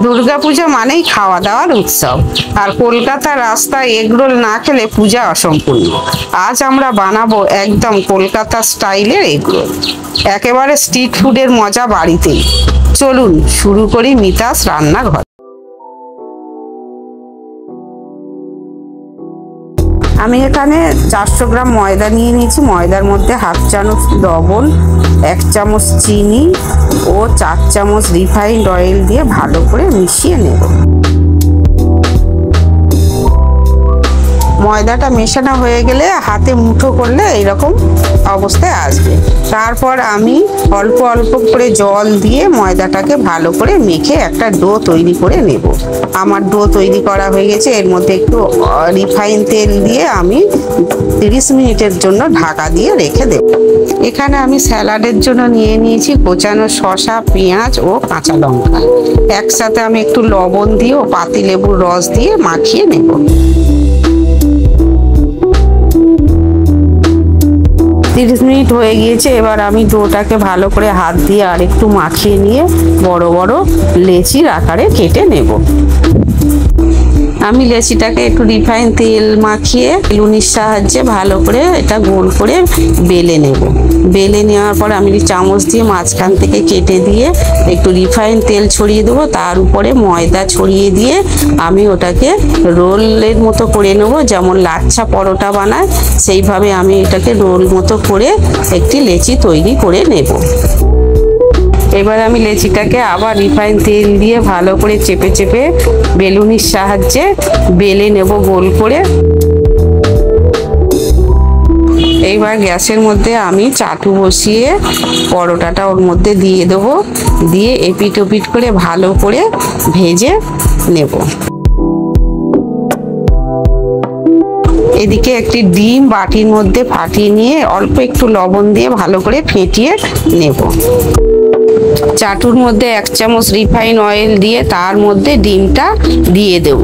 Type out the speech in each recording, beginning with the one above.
দুর্গাপূজা মানেই খাওয়া দাওয়ার উৎসব, আর কলকাতার রাস্তায় এগরোল না খেলে পূজা অসম্পূর্ণ। আজ আমরা বানাবো একদম কলকাতা স্টাইলের এগরোল, একেবারে স্ট্রিট ফুডের মজা বাড়িতেই। চলুন শুরু করি মিতাস রান্নাঘর। আমি এখানে 400 গ্রাম ময়দা নিয়ে নিয়েছি। ময়দার মধ্যে হাফ চামচ লবণ, 1 চামচ চিনি ও 4 চামচ রিফাইন্ড অয়েল দিয়ে ভালো করে মিশিয়ে নেব। ময়দাটা মেশানো হয়ে গেলে হাতে মুঠো করলে এইরকম অবস্থায় আসবে। তারপর আমি অল্প অল্প করে জল দিয়ে ময়দাটাকে ভালো করে মেখে একটা ডো তৈরি করে নেব। আমার ডো তৈরি করা হয়ে গেছে। এর মধ্যে একটু রিফাইন তেল দিয়ে আমি 30 মিনিটের জন্য ঢাকা দিয়ে রেখে দেব। এখানে আমি স্যালাডের জন্য নিয়ে নিয়েছি কোচানো শসা, পেঁয়াজ ও কাঁচা লঙ্কা। একসাথে আমি একটু লবণ দিয়ে ও পাতিলেবুর রস দিয়ে মাখিয়ে নেব। 30 মিনিট হয়ে গিয়েছে। এবার আমি ডোটাকে ভালো করে হাত দিয়ে আর একটু মাখিয়ে নিয়ে বড় বড় লেচির আকারে কেটে নেব। আমি লেচিটাকে একটু রিফাইন তেল মাখিয়ে লুনির সাহায্যে ভালো করে এটা গোল করে বেলে নেব। বেলে নেওয়ার পর আমি চামচ দিয়ে মাঝখান থেকে কেটে দিয়ে একটু রিফাইন তেল ছড়িয়ে দেবো। তার উপরে ময়দা ছড়িয়ে দিয়ে আমি ওটাকে রোলের মতো করে নেব। যেমন লাচ্ছা পরোটা বানায় সেইভাবে আমি এটাকে রোল মতো করে একটি লেচি তৈরি করে নেব। এবার আমি লেচিটাকে আবার রিফাইন তেল দিয়ে ভালো করে চেপে চেপে বেলুনির সাহায্যে বেলে নেব গোল করে। এইবার গ্যাসের মধ্যে আমি চাটু বসিয়ে পরোটাটা ওর মধ্যে দিয়ে দেবো। দিয়ে এপিট ওপিট করে ভালো করে ভেজে নেব। এদিকে একটি ডিম বাটির মধ্যে ফাটিয়ে নিয়ে অল্প একটু লবণ দিয়ে ভালো করে ফেটিয়ে নেব। চাটুর মধ্যে 1 চামচ রিফাইন অয়েল দিয়ে তার মধ্যে ডিমটা দিয়ে দেব।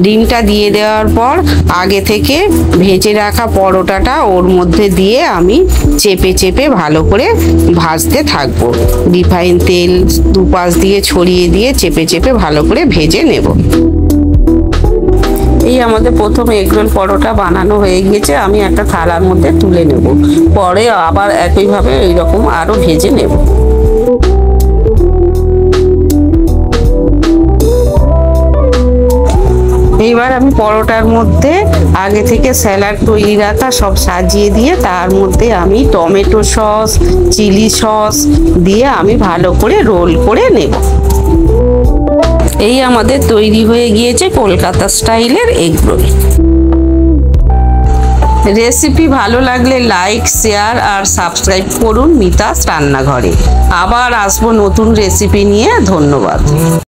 ডিমটা দিয়ে দেওয়ার পর আগে থেকে ভেজে রাখা পরোটাটা ওর মধ্যে দিয়ে আমি চেপে চেপে ভালো করে ভাজতে থাকবো। রিফাইন তেল দুপাশ দিয়ে ছড়িয়ে দিয়ে চেপে চেপে ভালো করে ভেজে নেব। এই আমাদের প্রথম এগরোল পরোটা বানানো হয়ে গিয়েছে। আমি একটা থালার মধ্যে তুলে নেব। পরে আবার একইভাবে এইরকম আরো ভেজে নেব। এইবার আমি পরোটার মধ্যে আগে থেকে স্যালাড তৈরি রাখা সব সাজিয়ে দিয়ে তার মধ্যে আমি টমেটো সস, চিলি সস দিয়ে আমি ভালো করে রোল করে নেব। এই আমাদের তৈরি হয়ে গিয়েছে কলকাতা স্টাইলের এগরোল। রেসিপি ভালো লাগলে লাইক, শেয়ার আর সাবস্ক্রাইব করুন মিতাস রান্নাঘরে। আবার আসবো নতুন রেসিপি নিয়ে। ধন্যবাদ।